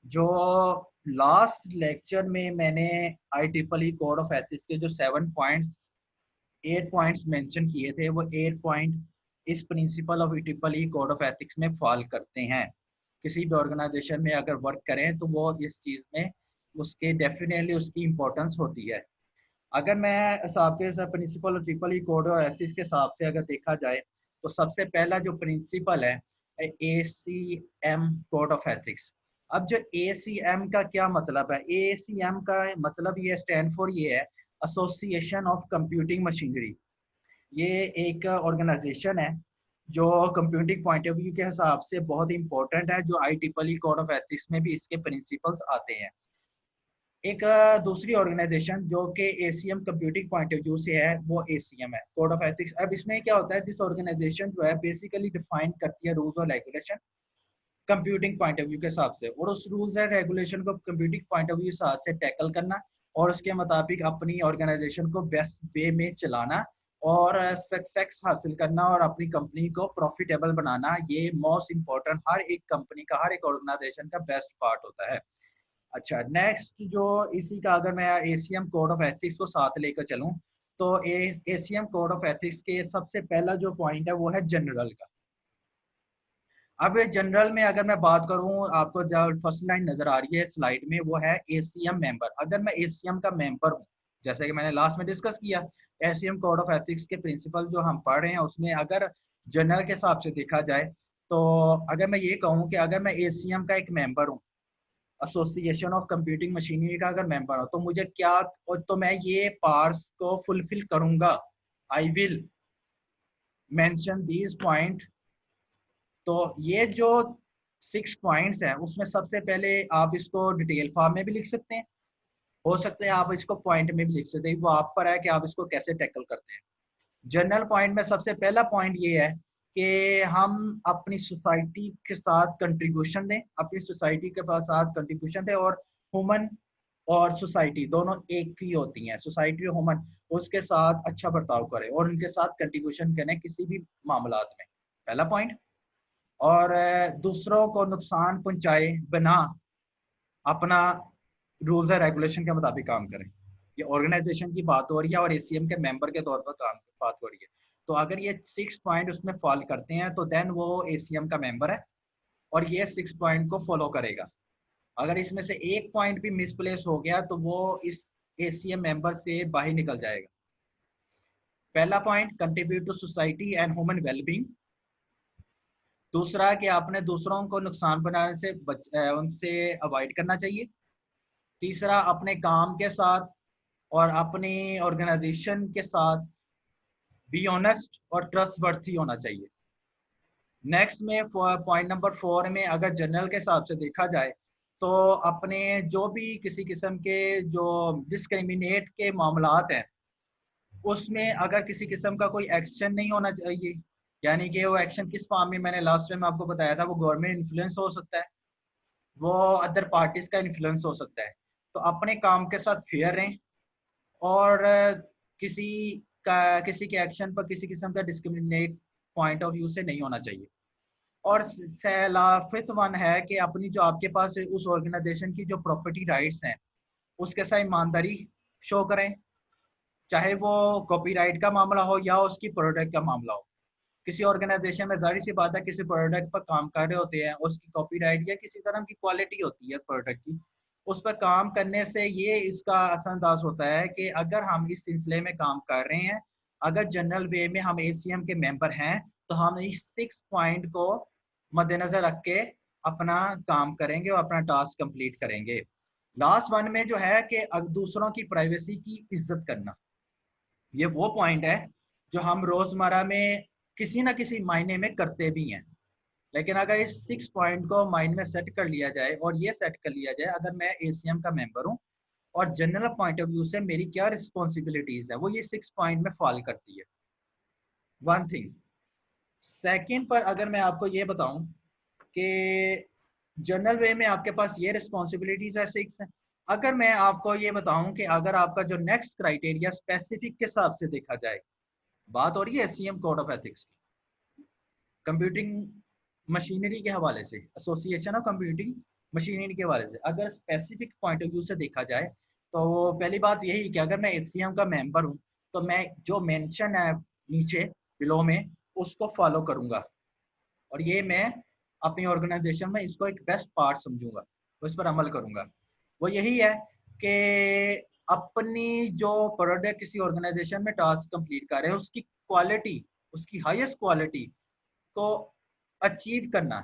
जो last lecture में मैंने IEEE कोड ऑफ एथिक्स के जो 7 पॉइंट्स 8 पॉइंट्स मेंशन किए थे, वो 8 पॉइंट इस principle of IEEE code of ethics में फॉल करते हैं। किसी भी ऑर्गेनाइजेशन में अगर वर्क करें तो वो इस चीज़ में उसके डेफिनेटली उसकी इम्पोर्टेंस होती है। अगर मैं आपके principle of IEEE code of ethics के हिसाब से अगर देखा जाए तो सबसे पहला जो प्रिंसिपल है ACM कोड ऑफ एथिक्स। अब जो ACM का क्या मतलब है? ACM का मतलब ये स्टैंड फॉर ये है, एसोसिएशन ऑफ कंप्यूटिंग मशीनरी। ये एक ऑर्गेनाइजेशन है जो कंप्यूटिंग पॉइंट ऑफ व्यू के हिसाब से बहुत इंपॉर्टेंट है, जो IEEE कोड ऑफ एथिक्स में भी इसके प्रिंसिपल्स आते हैं। एक दूसरी ऑर्गेनाइजेशन जो कि ACM computing point of view से है, वो ACM है, कोड ऑफ एथिक्स। अब इसमें क्या होता है, दिस ऑर्गेनाइजेशन जो है बेसिकली डिफाइन करती है रूल्स और regulation computing point of view के हिसाब से, और उस रूल्स एंड रेगुलेशन को कंप्यूटिंग पॉइंट ऑफ व्यू से टैकल करना और उसके मुताबिक अपनी ऑर्गेनाइजेशन को बेस्ट वे में चलाना और सक्सेस हासिल करना और अपनी कंपनी को प्रॉफिटेबल बनाना, ये मोस्ट इंपॉर्टेंट हर एक कंपनी का, हर एक ऑर्गेनाइजेशन का बेस्ट पार्ट होता है। अच्छा, नेक्स्ट जो इसी का अगर मैं ACM कोड ऑफ एथिक्स को साथ लेकर चलूं तो ACM कोड ऑफ एथिक्स के सबसे पहला जो पॉइंट है वो है जनरल का। अब जनरल में अगर मैं बात करूं, आपको जो फर्स्ट लाइन नजर आ रही है स्लाइड में, वो है ACM मेंबर। अगर मैं ACM का मेंबर हूं, जैसे कि मैंने लास्ट में डिस्कस किया, ACM कोड ऑफ एथिक्स के प्रिंसिपल जो हम पढ़ रहे हैं उसमें अगर जनरल के हिसाब से देखा जाए तो अगर मैं ये कहूँ कि अगर मैं ACM का एक मेंबर हूँ, एसोसिएशन ऑफ कंप्यूटिंग मशीनरी का अगर मेंबर हो, तो मुझे क्या, और तो मैं ये पार्ट्स को फुलफिल करूंगा। I will mention these point. तो ये जो 6 पॉइंट्स हैं उसमें सबसे पहले आप इसको डिटेल फॉर्म में भी लिख सकते हैं, हो सकता है आप इसको पॉइंट में भी लिख सकते हैं, वो आप पर है कि आप इसको कैसे टैकल करते हैं। जनरल पॉइंट में सबसे पहला पॉइंट ये है कि हम अपनी सोसाइटी के साथ कंट्रीब्यूशन दें, अपनी सोसाइटी के साथ कंट्रीब्यूशन दें, और ह्यूमन और सोसाइटी दोनों एक ही होती हैं, सोसाइटी और ह्यूमन, उसके साथ अच्छा बर्ताव करें और उनके साथ कंट्रीब्यूशन करें किसी भी मामलात में, पहला पॉइंट। और दूसरों को नुकसान पहुंचाए बिना अपना रूल्स एंड रेगुलेशन के मुताबिक काम करें। ये ऑर्गेनाइजेशन की बात हो रही है और ACM के मेंबर के तौर पर काम बात हो रही है। तो अगर ये 6 पॉइंट उसमें फॉल करते हैं तो देन वो ACM का मेंबर है और ये 6 पॉइंट को फॉलो करेगा। अगर इसमें से एक पॉइंट भी मिसप्लेस हो गया तो वो इस ACM मेंबर से बाहर निकल जाएगा। पहला point, contribute to society and human wellbeing. दूसरा कि आपने दूसरों को नुकसान बनाने से उनसे अवॉइड करना चाहिए। तीसरा, अपने काम के साथ और अपनी ऑर्गेनाइजेशन के साथ बी ऑनेस्ट और ट्रस्ट वर्थी होना चाहिए। नेक्स्ट में पॉइंट नंबर 4 में अगर जनरल के हिसाब से देखा जाए तो अपने जो भी किसी किस्म के जो डिस्क्रिमिनेट के मामलात हैं उसमें अगर किसी किस्म का कोई एक्शन नहीं होना चाहिए, यानी कि वो एक्शन किस फॉर्म में, मैंने लास्ट टाइम आपको बताया था, वो गवर्नमेंट इन्फ्लुएंस हो सकता है, वो अदर पार्टीज का इन्फ्लुएंस हो सकता है। तो अपने काम के साथ फेयर रहें और किसी किसी के एक्शन पर किसी किस्म का डिस्क्रिमिनेट पॉइंट ऑफ व्यू से नहीं होना चाहिए। और फिफ्थ वन है कि अपनी जो आपके पास उस ऑर्गेनाइजेशन की जो प्रॉपर्टी राइट्स हैं उसके साथ ईमानदारी शो करें, चाहे वो कॉपीराइट का मामला हो या उसकी प्रोडक्ट का मामला हो। किसी ऑर्गेनाइजेशन में जाहिर सी बात है किसी प्रोडक्ट पर काम कर रहे होते हैं, उसकी कॉपीराइट या किसी तरह की क्वालिटी होती है प्रोडक्ट की, उस पर काम करने से ये इसका असरअंदाज होता है कि अगर हम इस सिलसिले में काम कर रहे हैं, अगर जनरल वे में हम ACM के मेंबर हैं, तो हम इस 6 पॉइंट को मद्देनजर रख के अपना काम करेंगे और अपना टास्क कंप्लीट करेंगे। लास्ट वन में जो है कि दूसरों की प्राइवेसी की इज्जत करना, ये वो पॉइंट है जो हम रोजमर्रा में किसी ना किसी मायने में करते भी हैं। लेकिन अगर इस 6 पॉइंट को माइंड में सेट कर लिया जाए और ये सेट कर लिया जाए, अगर मैं ACM का मेंबर हूँ और जनरल पॉइंट ऑफ व्यू से मेरी क्या रिस्पॉन्सिबिलिटीज है, वो ये 6 पॉइंट में फॉल करती है। One thing. सेकेंड पर अगर मैं आपको ये बताऊं कि जनरल वे में आपके पास ये रिस्पॉन्सिबिलिटीज है 6 है। अगर मैं आपको ये बताऊं कि अगर आपका जो नेक्स्ट क्राइटेरिया स्पेसिफिक के हिसाब से देखा जाए, बात हो रही है ACM कोड ऑफ एथिक्स की कंप्यूटिंग मशीनरी के हवाले से, एसोसिएशन ऑफ कंप्यूटिंग मशीनरी के हवाले से। अगर स्पेसिफिक पॉइंट ऑफ व्यू से देखा जाए तो पहली बात यही कि अगर मैं एचसीएम का मेंबर हूँ तो मैं जो मेंशन है नीचे बिलो में उसको फॉलो करूंगा, और ये मैं अपनी ऑर्गेनाइजेशन में इसको एक बेस्ट पार्ट समझूंगा, उस पर अमल करूंगा। वो यही है कि अपनी जो प्रोडक्ट किसी ऑर्गेनाइजेशन में टास्क कंप्लीट कर रहे हैं उसकी क्वालिटी, उसकी हाईएस्ट क्वालिटी को अचीव करना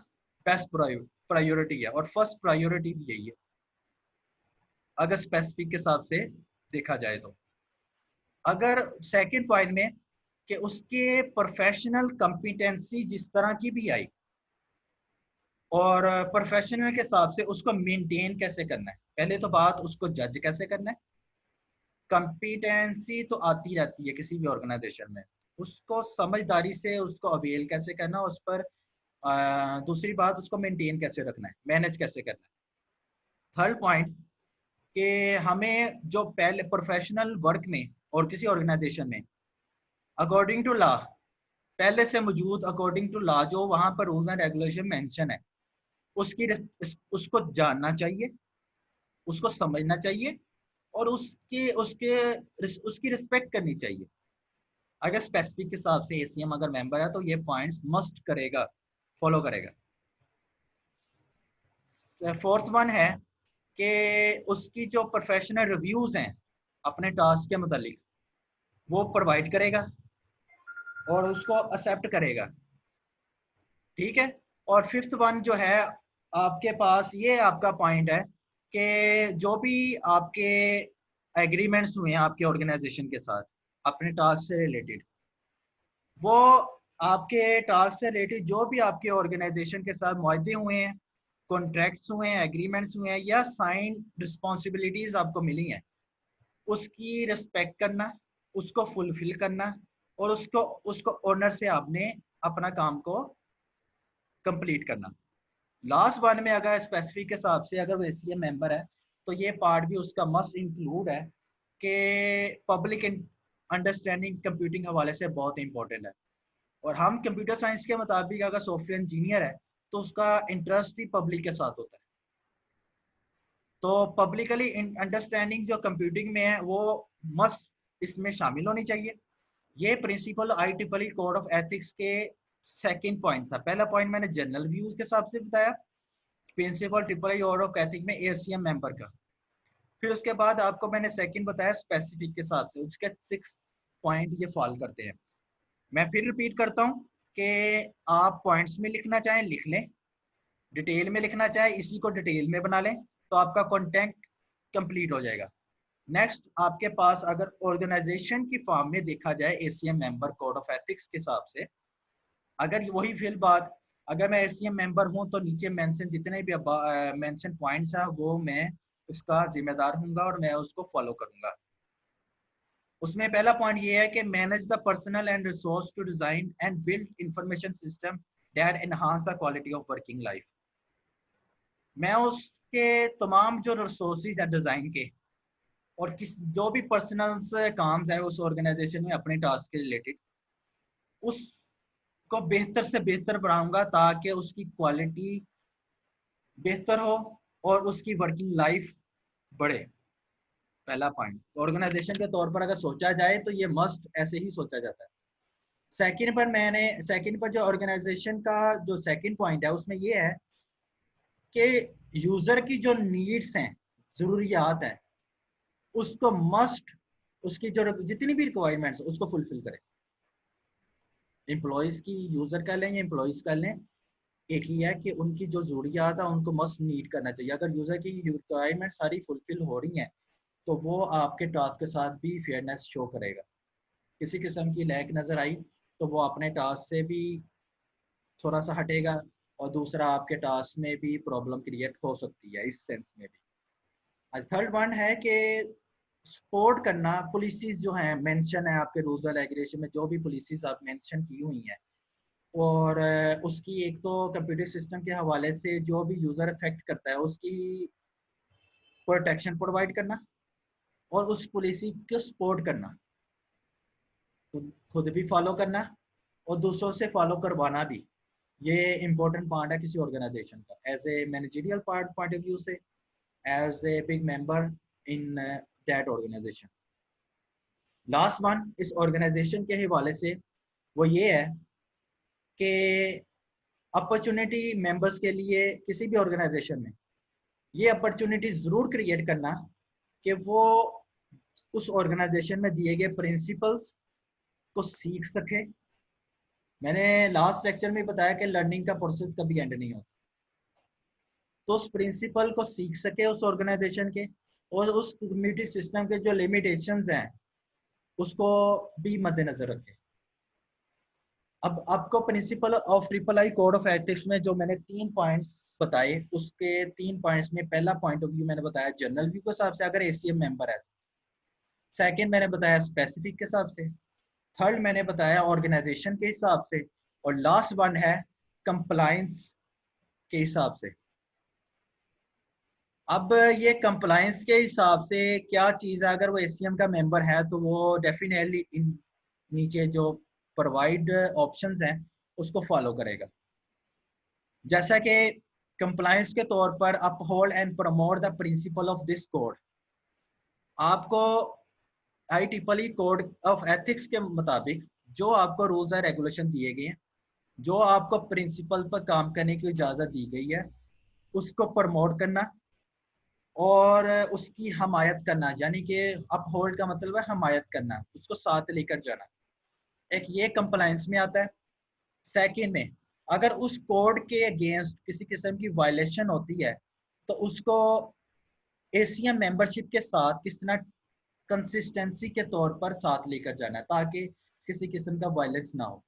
बेस्ट प्रायोरिटी है, और फर्स्ट प्रायोरिटी भी यही है अगर स्पेसिफिक के हिसाब से देखा जाए तो। अगर सेकंड पॉइंट में कि उसके प्रोफेशनल कंपिटेंसी जिस तरह की भी आई और प्रोफेशनल के हिसाब से उसको मेंटेन कैसे करना है, पहले तो बात उसको जज कैसे करना है। कंपिटेंसी तो आती रहती है किसी भी ऑर्गेनाइजेशन में, उसको समझदारी से उसको अवेल कैसे करना, उस पर दूसरी बात उसको मेंटेन कैसे रखना है, मैनेज कैसे करना है। थर्ड पॉइंट कि हमें जो पहले प्रोफेशनल वर्क में और किसी ऑर्गेनाइजेशन में अकॉर्डिंग टू लॉ, पहले से मौजूद अकॉर्डिंग टू लॉ जो वहां पर रूल्स एंड रेगुलेशन मेंशन है उसकी उसको जानना चाहिए, उसको समझना चाहिए, और उसके उसके उसकी रिस्पेक्ट करनी चाहिए। अगर स्पेसिफिक के हिसाब से एसीएम अगर मेंबर है तो ये पॉइंट्स मस्ट करेगा, फॉलो करेगा। फोर्थ वन है कि उसकी जो प्रोफेशनल रिव्यूज हैं अपने टास्क के मुतालिक वो प्रोवाइड करेगा और उसको एक्सेप्ट करेगा, ठीक है। और फिफ्थ वन जो है आपके पास ये आपका पॉइंट है कि जो भी आपके एग्रीमेंट्स हुए हैं आपके ऑर्गेनाइजेशन के साथ अपने टास्क से रिलेटेड, वो आपके टास्क से रिलेटेड जो भी आपके ऑर्गेनाइजेशन के साथ मुआहदे हुए हैं, कॉन्ट्रैक्ट्स हुए हैं, एग्रीमेंट्स हुए हैं या साइन रिस्पॉन्सिबिलिटीज आपको मिली हैं, उसकी रिस्पेक्ट करना, उसको फुलफिल करना, और उसको उसको ऑनर से आपने अपना काम को कंप्लीट करना। लास्ट वन में अगर स्पेसिफिक के हिसाब से अगर वो एसीएम मेंबर है तो ये पार्ट भी उसका मस्ट इंक्लूड है कि पब्लिक अंडरस्टैंडिंग कंप्यूटिंग हवाले से बहुत इंपॉर्टेंट है। और हम कंप्यूटर साइंस के मुताबिक अगर सॉफ्टवेयर इंजीनियर है तो उसका इंटरेस्ट भी पब्लिक के साथ होता है, तो पब्लिकली अंडरस्टैंडिंग जो कंप्यूटिंग में है वो मस्ट इसमें शामिल होनी चाहिए। ये principle IEEE code of ethics के सेकंड पॉइंट था। पहला पॉइंट मैंने जनरल व्यूज के हिसाब से बताया, principle IEEE code of ethics में एसीएम मेंबर का। फिर उसके बाद आपको मैंने सेकंड बताया स्पेसिफिक के हिसाब से, उसके 6 पॉइंट ये फॉलो करते हैं। मैं फिर रिपीट करता हूँ कि आप पॉइंट्स में लिखना चाहें लिख लें, डिटेल में लिखना चाहे इसी को डिटेल में बना लें, तो आपका कंटेंट कंप्लीट हो जाएगा। नेक्स्ट आपके पास अगर ऑर्गेनाइजेशन की फॉर्म में देखा जाए ACM member code of ethics के हिसाब से, अगर वही फिल बात अगर मैं एसीएम मेंबर हूं तो नीचे मेंशन जितने भी मेंशन पॉइंट्स है वो मैं उसका जिम्मेदार हूंगा और मैं उसको फॉलो करूंगा। उसमें पहला पॉइंट ये है कि manage the personal and resource to design and build information system that enhance the quality of working life. मैं उसके तमाम जो रिसोर्सेज है डिजाइन के और किस जो भी पर्सनल काम है उस ऑर्गेनाइजेशन में अपने टास्क के रिलेटेड उसको बेहतर से बेहतर बनाऊंगा ताकि उसकी क्वालिटी बेहतर हो और उसकी वर्किंग लाइफ बढ़े। पहला पॉइंट ऑर्गेनाइजेशन के तौर पर अगर सोचा जाए तो ये मस्ट ऐसे ही सोचा जाता है। सेकंड पर जो ऑर्गेनाइजेशन का जो सेकंड पॉइंट है उसमें ये है कि यूजर की जो नीड्स हैं, जरूरियात हैं, उसको मस्ट उसकी जो जितनी भी रिक्वायरमेंट्स उसको फुलफिल करें। एम्प्लॉयज की यूजर कर लें या एम्प्लॉयज कर लें, एक ही है कि उनकी जो जरूरियात है उनको मस्ट नीड करना चाहिए। अगर यूजर की रिक्वायरमेंट सारी फुलफिल हो रही हैं तो वो आपके टास्क के साथ भी फेयरनेस शो करेगा। किसी किस्म की लैक नजर आई तो वो अपने टास्क से भी थोड़ा सा हटेगा, और दूसरा आपके टास्क में भी प्रॉब्लम क्रिएट हो सकती है इस सेंस में भी। थर्ड वन है कि सपोर्ट करना पॉलिसीज जो हैं मेंशन है आपके रूल्स एंड रेगुलेशन में, जो भी पॉलिसीज आप मेंशन की हुई हैं, और उसकी एक तो कंप्यूटर सिस्टम के हवाले से जो भी यूजर इफेक्ट करता है उसकी प्रोटेक्शन प्रोवाइड करना और उस पॉलिसी को सपोर्ट करना, खुद भी फॉलो करना और दूसरों से फॉलो करवाना भी। ये इंपॉर्टेंट पार्ट है किसी ऑर्गेनाइजेशन का, as a managerial point of view से, as a big member in that organization. Last one इस ऑर्गेनाइजेशन के हवाले से वो ये है कि अपॉर्चुनिटी मेंबर्स के लिए किसी भी ऑर्गेनाइजेशन में ये अपॉर्चुनिटी जरूर क्रिएट करना कि वो उस ऑर्गेनाइजेशन में दिए गए प्रिंसिपल्स को सीख सके। मैंने लास्ट लेक्चर में बताया कि लर्निंग का प्रोसेस कभी एंड नहीं होता, तो उस प्रिंसिपल को सीख सके उस ऑर्गेनाइजेशन के, और उस कम्युनिटी सिस्टम के जो लिमिटेशंस हैं उसको भी मद्देनजर रखे। अब आपको principle of triple I code of ethics में जो मैंने 3 पॉइंट्स बताए, उसके 3 पॉइंट्स में पहला पॉइंट ऑफ व्यू मैंने बताया जनरल व्यू के हिसाब से अगर एसीएम मेंबर है। सेकंड मैंने बताया स्पेसिफिक के हिसाब से। थर्ड मैंने बताया ऑर्गेनाइजेशन के हिसाब से। और लास्ट वन है कंप्लायंस के हिसाब से। अब ये कंप्लायंस के हिसाब से क्या चीज़ है, अगर वो एसीएम का मेंबर है तो वो डेफिनेटली इन नीचे जो प्रोवाइड ऑप्शंस हैं उसको फॉलो करेगा। जैसा कि कंप्लायंस के तौर पर uphold and promote the principle of this code. आपको IEEE कोड ऑफ एथिक्स के मुताबिक जो आपको रूल्स एंड रेगुलेशन दिए गए हैं, जो आपको प्रिंसिपल पर काम करने की इजाज़त दी गई है, उसको प्रमोट करना और उसकी हमायत करना, यानी कि अपहोल्ड का मतलब है हमायत करना, उसको साथ लेकर जाना। एक ये कंप्लायंस में आता है। सेकंड में अगर उस कोड के अगेंस्ट किसी किस्म की वायलेशन होती है तो उसको एसीएम मेंबरशिप के साथ किस तरह कंसिस्टेंसी के तौर पर साथ लेकर जाना है ताकि किसी किस्म का वायलेंस ना हो।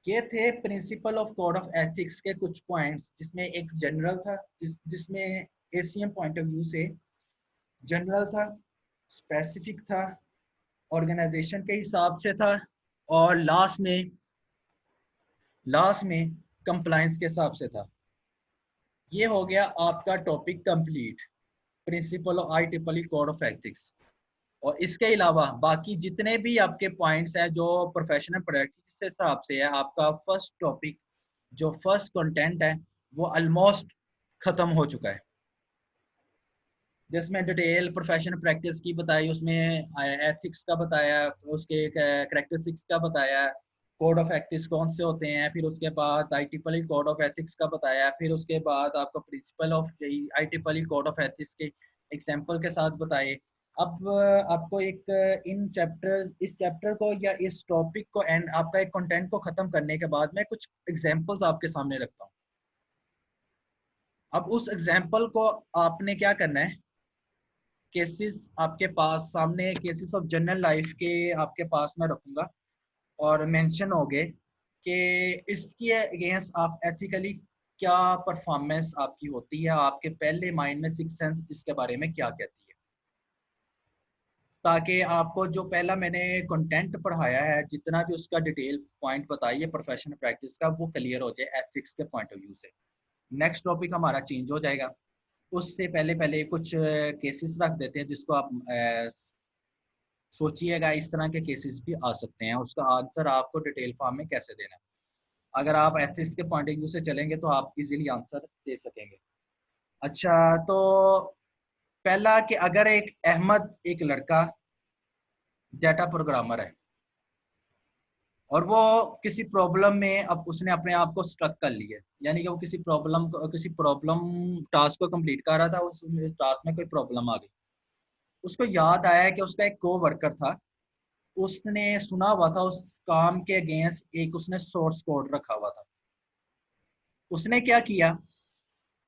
ये थे principle of code of ethics के कुछ पॉइंट्स, जिसमें एक जनरल था, जिसमें एसीएम पॉइंट ऑफ व्यू से जनरल था, स्पेसिफिक था, ऑर्गेनाइजेशन के हिसाब से था, और लास्ट में कंप्लायंस के हिसाब से था। ये हो गया आपका topic complete, principle of IEEE code of ethics. और इसके अलावा बाकी जितने भी आपके पॉइंट्स हैं जो प्रोफेशनल प्रैक्टिस के हिसाब से है, आपका फर्स्ट टॉपिक जो फर्स्ट कंटेंट है वो ऑलमोस्ट खत्म हो चुका है, जिसमें डिटेल प्रोफेशनल प्रैक्टिस की बताई, उसमें एथिक्स का बताया, उसके करेक्टरिस्टिक्स का बताया, कोड ऑफ एथिक्स कौन से होते हैं, फिर उसके बाद IEEE कोड ऑफ एथिक्स का बताया, फिर उसके बाद आपका principle of IEEE code of ethics के एग्जांपल के साथ बताए। अब आपको एक इस चैप्टर को या इस टॉपिक को एंड आपका एक कंटेंट को खत्म करने के बाद मैं कुछ एग्जांपल्स आपके सामने रखता हूँ। अब उस एग्जांपल को आपने क्या करना है, केसेस आपके पास सामने, केसेस ऑफ जनरल लाइफ के आपके पास मैं रखूंगा और मेंशन हो गए कि इसके अगेंस्ट आप एथिकली क्या परफॉर्मेंस आपकी होती है, आपके पहले माइंड में सिक्स सेंस इसके बारे में क्या कहती है, ताकि आपको जो पहला मैंने कंटेंट पढ़ाया है जितना भी उसका डिटेल पॉइंट बताइए प्रोफेशनल प्रैक्टिस का, वो क्लियर हो जाए एथिक्स के पॉइंट ऑफ व्यू से। नेक्स्ट टॉपिक हमारा चेंज हो जाएगा, उससे पहले पहले कुछ केसेस रख देते हैं जिसको आप सोचिएगा, इस तरह के केसेस भी आ सकते हैं, उसका आंसर आपको डिटेल फॉर्म में कैसे देना है। अगर आप एथिक्स के पॉइंट ऑफ व्यू से चलेंगे तो आप इजीली आंसर दे सकेंगे। अच्छा, तो पहला कि अगर एक अहमद एक लड़का डाटा प्रोग्रामर है और वो किसी प्रॉब्लम में अब उसने अपने आप को स्ट्रक कर लिया, यानी कि वो किसी प्रॉब्लम टास्क को कंप्लीट कर रहा था, उस टास्क में कोई प्रॉब्लम आ गई, उसको याद आया कि उसका एक को वर्कर था, उसने सुना हुआ था उस काम के अगेंस्ट एक उसने सोर्स कोड रखा हुआ था। उसने क्या किया,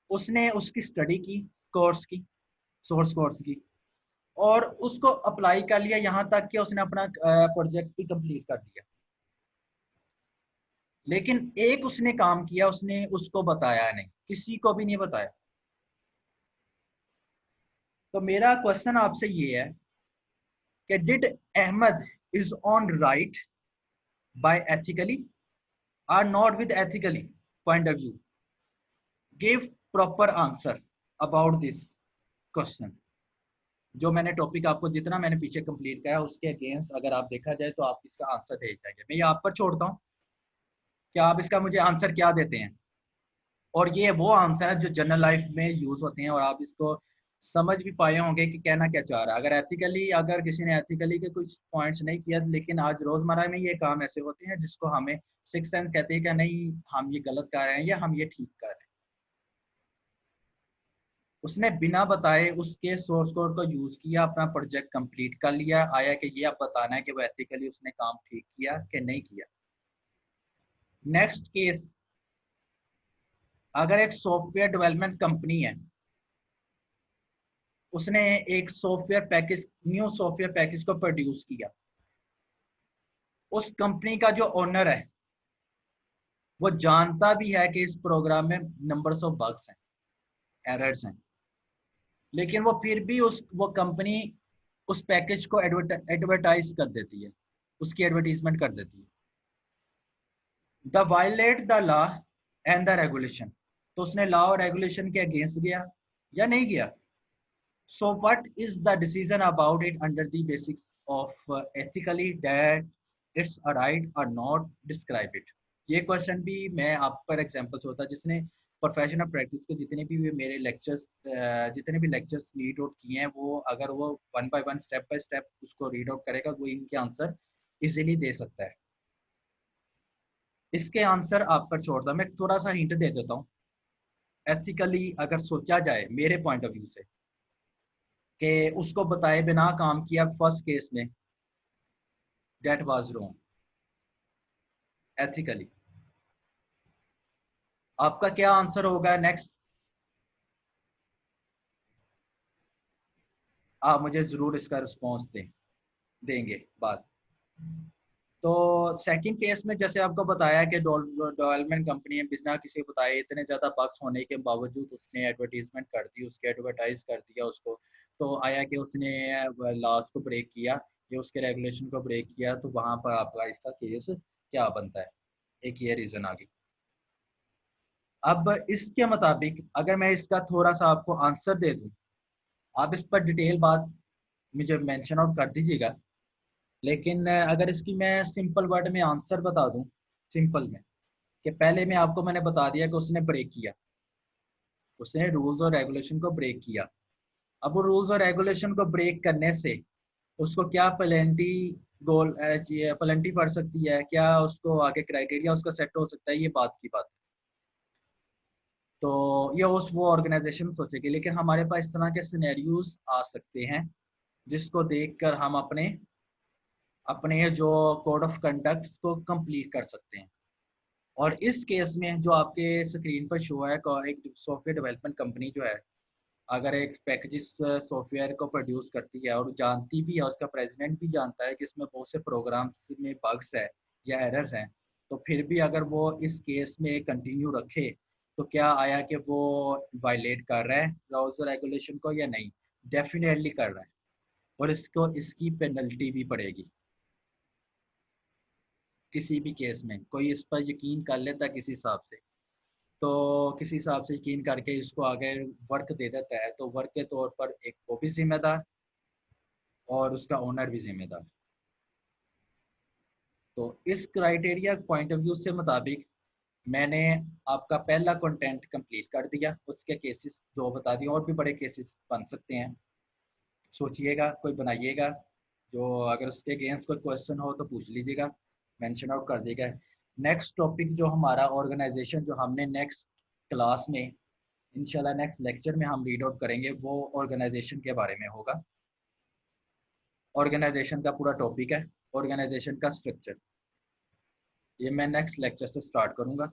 उसने उसकी स्टडी की, कोर्स की, सोर्स कोर्स की, और उसको अप्लाई कर लिया, यहाँ तक कि उसने अपना प्रोजेक्ट भी कंप्लीट कर दिया। लेकिन एक उसने काम किया, उसने उसको बताया नहीं, किसी को भी नहीं बताया। तो मेरा क्वेश्चन आपसे ये है कि did Ahmed is on right by ethically और not with ethically point of view? Give proper answer about this question. जो मैंने टॉपिक आपको जितना मैंने पीछे कंप्लीट किया उसके अगेंस्ट अगर आप देखा जाए तो आप इसका आंसर दे जाएंगे। मैं ये आप पर छोड़ता हूँ, क्या आप इसका मुझे आंसर क्या देते हैं? और ये वो आंसर है जो जनरल लाइफ में यूज होते हैं और आप इसको समझ भी पाए होंगे कि कहना क्या चाह रहा है। अगर किसी ने एथिकली के कुछ पॉइंट्स नहीं किया, लेकिन आज रोजमर्रा में ये काम ऐसे होते हैं जिसको हमें सिक्स सेंस कहते हैं कि नहीं हम ये गलत कर रहे हैं या हम ये ठीक कर रहे हैं। उसने बिना बताए उसके सोर्स कोड को यूज किया, अपना प्रोजेक्ट कंप्लीट कर लिया, आया कि ये अब बताना है कि वो एथिकली उसने काम ठीक किया कि नहीं किया। नेक्स्ट केस, अगर एक सॉफ्टवेयर डेवलपमेंट कंपनी है, उसने एक software package, new software package को प्रोड्यूस किया, उस कंपनी का जो ओनर है वो जानता भी है कि इस प्रोग्राम में नंबर्स ऑफ बग्स हैं, एरर्स हैं, लेकिन वो फिर भी वो कंपनी उस पैकेज को एडवर्टाइज कर देती है, उसकी एडवर्टीजमेंट कर देती है। The violate the law and the regulation, तो उसने लॉ और रेगुलेशन के अगेंस्ट गया या नहीं गया? So what is the decision about it under the basics of ethically that it's a right और नॉट डिस्क्राइब इट? ये क्वेश्चन भी मैं आप पर एग्जांपल होता है, जिसने प्रोफेशनल प्रैक्टिस के जितने भी मेरे लेक्चर्स, जितने भी लेक्चर्स रीड आउट किए हैं, वो अगर वो one by one step by step उसको रीड आउट करेगा, वो इनके आंसर इजीली दे सकता है। इसके आंसर आप पर छोड़ता, मैं थोड़ा सा हिंट दे देता हूँ। एथिकली अगर सोचा जाए मेरे पॉइंट ऑफ व्यू से कि उसको बताए बिना काम किया फर्स्ट केस में, दैट वाज रॉन्ग एथिकली। आपका क्या आंसर होगा नेक्स्ट? आप मुझे जरूर इसका रिस्पॉन्स देंगे बाद। तो सेकंड केस में जैसे आपको बताया कि डेवलपमेंट कंपनी है, बिना किसी को बताए इतने ज़्यादा बग्स होने के बावजूद उसने एडवर्टीजमेंट कर दी, उसके एडवर्टाइज कर दिया उसको, तो आया कि उसने लॉज को ब्रेक किया या उसके रेगुलेशन को ब्रेक किया, तो वहाँ पर आपका इसका केस क्या बनता है? एक ये रीज़न आ गई। अब इसके मुताबिक अगर मैं इसका थोड़ा सा आपको आंसर दे दूँ, आप इस पर डिटेल बात मुझे मेंशन आउट कर दीजिएगा, लेकिन अगर इसकी मैं सिंपल वर्ड में आंसर बता दूं, सिंपल में, कि पहले में आपको मैंने बता दिया कि उसने ब्रेक किया, उसने रूल्स और रेगुलेशन को ब्रेक किया। अब वो रूल्स और रेगुलेशन को ब्रेक करने से उसको क्या पेनल्टी, गोल पेनल्टी पड़ सकती है, क्या उसको आगे क्राइटेरिया उसका सेट हो सकता है, ये बात की बात है। तो ये उस वो ऑर्गेनाइजेशन सोचेगी, लेकिन हमारे पास इस तरह के सिनेरियोज आ सकते हैं जिसको देखकर हम अपने अपने जो कोड ऑफ कंडक्ट को कंप्लीट कर सकते हैं। और इस केस में जो आपके स्क्रीन पर शो है, एक सॉफ्टवेयर डेवलपमेंट कंपनी जो है, अगर एक पैकेजेस सॉफ्टवेयर को प्रोड्यूस करती है और जानती भी है, उसका प्रेसिडेंट भी जानता है कि इसमें बहुत से प्रोग्राम्स में बग्स है या एरर्स हैं, तो फिर भी अगर वो इस केस में कंटिन्यू रखे, तो क्या आया कि वो वायलेट कर रहा है रूल्स और रेगुलेशन को या नहीं? डेफिनेटली कर रहा है, और इसको इसकी पेनल्टी भी पड़ेगी। किसी भी केस में कोई इस पर यकीन कर लेता है किसी हिसाब से, तो किसी हिसाब से यकीन करके इसको आगे वर्क दे देता है, तो वर्क के तौर पर एक वो भी जिम्मेदार और उसका ओनर भी जिम्मेदार। तो इस क्राइटेरिया पॉइंट ऑफ व्यू से मुताबिक मैंने आपका पहला कंटेंट कंप्लीट कर दिया, उसके केसेस दो बता दिए, और भी बड़े केसेस बन सकते हैं, सोचिएगा कोई बनाइएगा, जो अगर उसके अगेंस्ट कोई क्वेश्चन हो तो पूछ लीजिएगा, मेंशन आउट कर देगा। नेक्स्ट टॉपिक जो हमारा ऑर्गेनाइजेशन, जो हमने नेक्स्ट क्लास में इंशाल्लाह नेक्स्ट लेक्चर में हम रीड आउट करेंगे, वो ऑर्गेनाइजेशन के बारे में होगा। ऑर्गेनाइजेशन का पूरा टॉपिक है, ऑर्गेनाइजेशन का स्ट्रक्चर, ये मैं नेक्स्ट लेक्चर से स्टार्ट करूंगा।